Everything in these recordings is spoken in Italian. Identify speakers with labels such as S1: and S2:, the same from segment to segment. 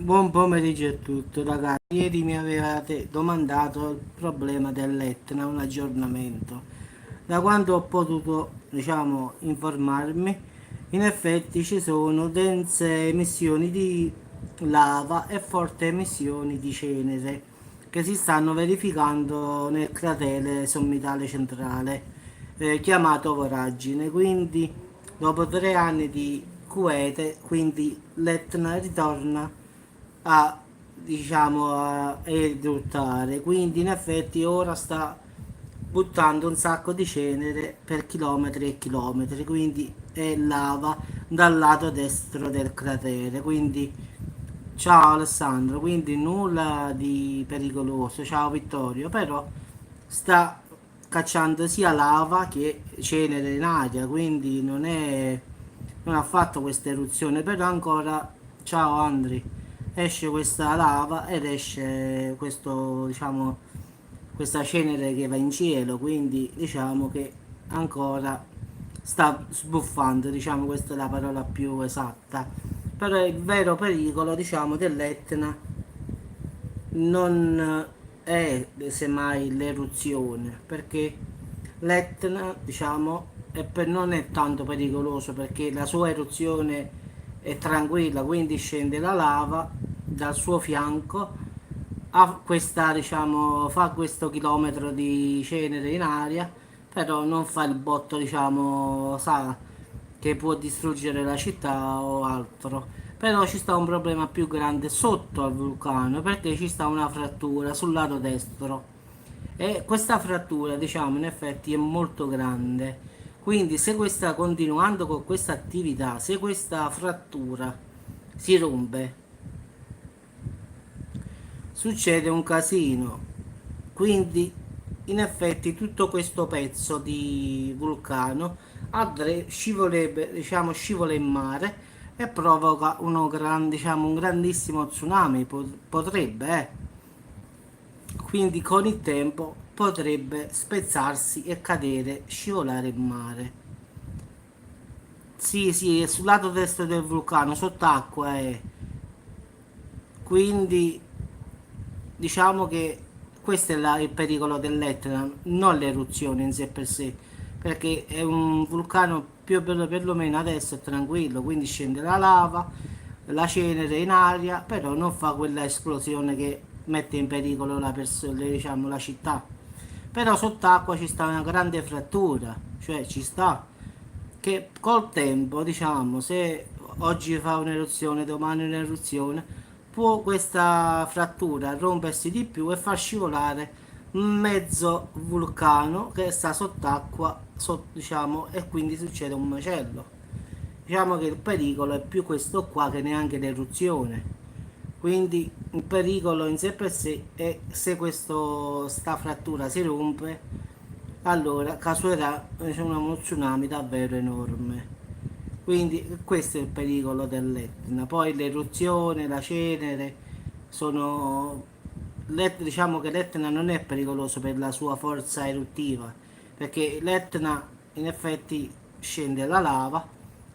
S1: Buon pomeriggio a tutti ragazzi. Ieri mi avevate domandato il problema dell'Etna, un aggiornamento. Da quando ho potuto, informarmi, in effetti ci sono dense emissioni di lava e forti emissioni di cenere che si stanno verificando nel cratere sommitale centrale, chiamato voragine. Quindi, dopo 3 anni di quiete, quindi l'Etna ritorna a a eruttare, quindi in effetti ora sta buttando un sacco di cenere per chilometri e chilometri, quindi è lava dal lato destro del cratere. Quindi ciao Alessandro, quindi nulla di pericoloso, ciao Vittorio, però sta cacciando sia lava che cenere in aria, quindi non ha fatto questa eruzione, però ancora, ciao Andri, esce questa lava ed esce questa cenere che va in cielo, quindi diciamo che ancora sta sbuffando, diciamo questa è la parola più esatta. Però il vero pericolo, diciamo, dell'Etna non è semmai l'eruzione, perché l'Etna, diciamo, non è tanto pericoloso perché la sua eruzione è tranquilla, quindi scende la lava dal suo fianco, ha questa, diciamo, fa questo chilometro di cenere in aria, però non fa il botto, diciamo, sa, che può distruggere la città o altro. Però ci sta un problema più grande sotto al vulcano perché ci sta una frattura sul lato destro e questa frattura, diciamo, in effetti è molto grande. Quindi se questa continuando con questa attività, se questa frattura si rompe, succede un casino. Quindi in effetti tutto questo pezzo di vulcano scivolerebbe, diciamo, scivola in mare e provoca un grandissimo tsunami, potrebbe, quindi con il tempo potrebbe spezzarsi e cadere, scivolare in mare. Sì, sì, è sul lato destro del vulcano, sott'acqua è. Quindi diciamo che questo è il pericolo dell'Etna, non l'eruzione in sé per sé, perché è un vulcano più o meno, perlomeno adesso è tranquillo, quindi scende la lava, la cenere in aria, però non fa quella esplosione che mette in pericolo diciamo, la città. Però sott'acqua ci sta una grande frattura, cioè ci sta che col tempo, diciamo, se oggi fa un'eruzione, domani un'eruzione, può questa frattura rompersi di più e far scivolare mezzo vulcano che sta sott'acqua, diciamo, e quindi succede un macello. Diciamo che il pericolo è più questo qua che neanche l'eruzione. Quindi il pericolo in sé per sé è se sta frattura si rompe, allora causerà uno tsunami davvero enorme. Quindi questo è il pericolo dell'Etna. Poi l'eruzione, la cenere sono... Diciamo che l'Etna non è pericoloso per la sua forza eruttiva, perché l'Etna in effetti scende la lava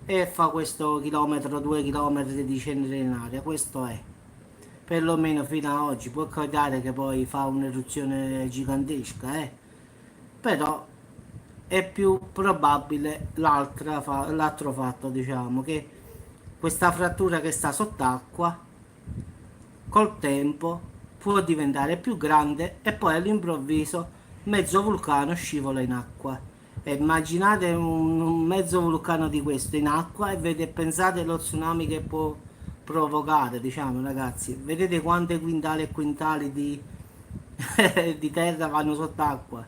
S1: e fa questo chilometro, 2 chilometri di cenere in aria. Questo è. Perlomeno fino ad oggi. Può capitare che poi fa un'eruzione gigantesca, però è più probabile l'altro fatto, diciamo, che questa frattura che sta sott'acqua col tempo può diventare più grande e poi all'improvviso mezzo vulcano scivola in acqua. E immaginate un mezzo vulcano di questo in acqua pensate allo tsunami che può provocare, diciamo ragazzi. Vedete quante quintali e quintali di, di terra vanno sott'acqua.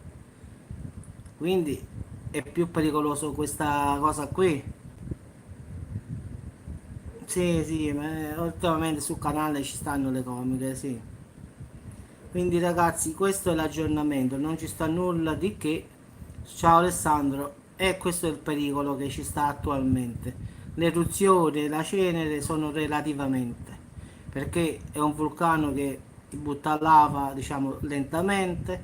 S1: Quindi è più pericoloso questa cosa qui. Sì, sì, ma ultimamente sul canale ci stanno le comiche, sì. Quindi ragazzi, questo è l'aggiornamento, non ci sta nulla di che. Ciao Alessandro, e questo è il pericolo che ci sta attualmente. L'eruzione e la cenere sono relativamente, perché è un vulcano che butta lava, diciamo, lentamente,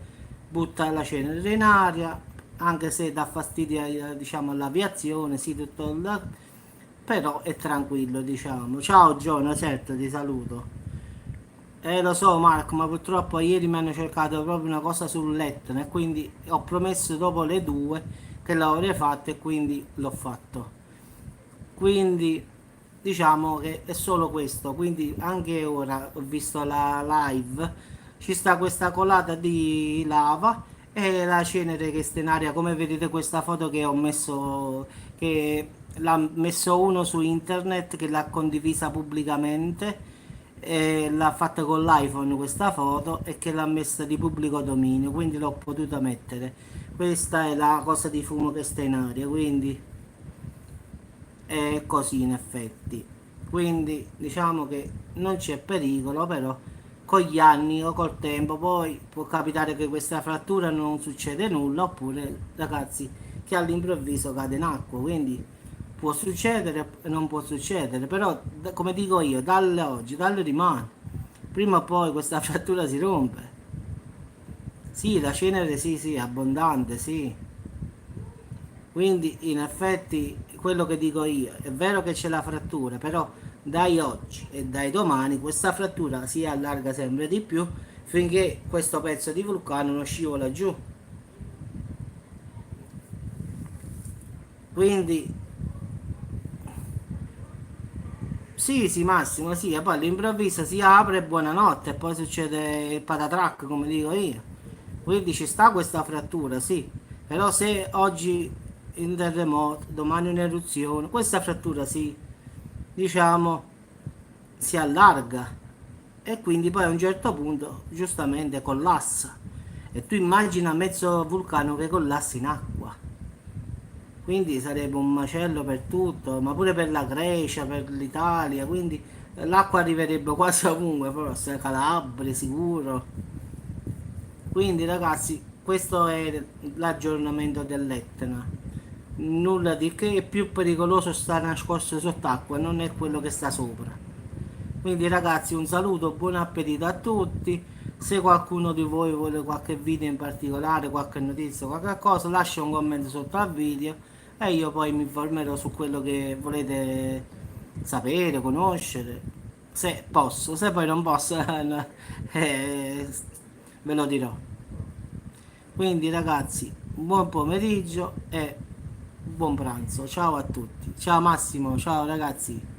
S1: butta la cenere in aria, anche se dà fastidio, diciamo, all'aviazione, sì, però è tranquillo, diciamo. Ciao Giona, certo, ti saluto. Lo so Marco, ma purtroppo ieri mi hanno cercato proprio una cosa sull'Etna e quindi ho promesso dopo le 2 che l'avrei fatto e quindi l'ho fatto. Quindi diciamo che è solo questo, quindi anche ora ho visto la live, ci sta questa colata di lava e la cenere che sta in aria, come vedete questa foto che ho messo, che l'ha messo uno su internet, che l'ha condivisa pubblicamente, e l'ha fatta con l'iPhone questa foto e che l'ha messa di pubblico dominio, quindi l'ho potuta mettere. Questa è la cosa di fumo che sta in aria, quindi è così in effetti. Quindi diciamo che non c'è pericolo, però con gli anni o col tempo poi può capitare che questa frattura non succede nulla, oppure ragazzi che all'improvviso cade in acqua, quindi può succedere e non può succedere, però come dico io, dalle oggi, dalle rimane, prima o poi questa frattura si rompe. Sì, la cenere sì, sì, è abbondante, sì. Quindi in effetti quello che dico io, è vero che c'è la frattura, però dai oggi e dai domani questa frattura si allarga sempre di più finché questo pezzo di vulcano non scivola giù. Quindi sì, sì, Massimo, sì, e poi all'improvviso si apre e buonanotte e poi succede il patatrac, come dico io. Quindi ci sta questa frattura, sì, però se oggi in terremoto, domani un'eruzione, questa frattura sì, diciamo, si allarga e quindi poi a un certo punto giustamente collassa. E tu immagina mezzo vulcano che collassa in acqua. Quindi sarebbe un macello per tutto, ma pure per la Grecia, per l'Italia, quindi l'acqua arriverebbe quasi ovunque, forse Calabria sicuro. Quindi ragazzi, questo è l'aggiornamento dell'Etna. Nulla di che, è più pericoloso sta nascosto sott'acqua, non è quello che sta sopra. Quindi ragazzi, un saluto, buon appetito a tutti. Se qualcuno di voi vuole qualche video in particolare, qualche notizia, qualche cosa, lascia un commento sotto al video e io poi mi informerò su quello che volete sapere, conoscere. Se posso, se poi non posso, no, eh, ve lo dirò. Quindi ragazzi, buon pomeriggio e buon pranzo. Ciao a tutti. Ciao Massimo, ciao ragazzi.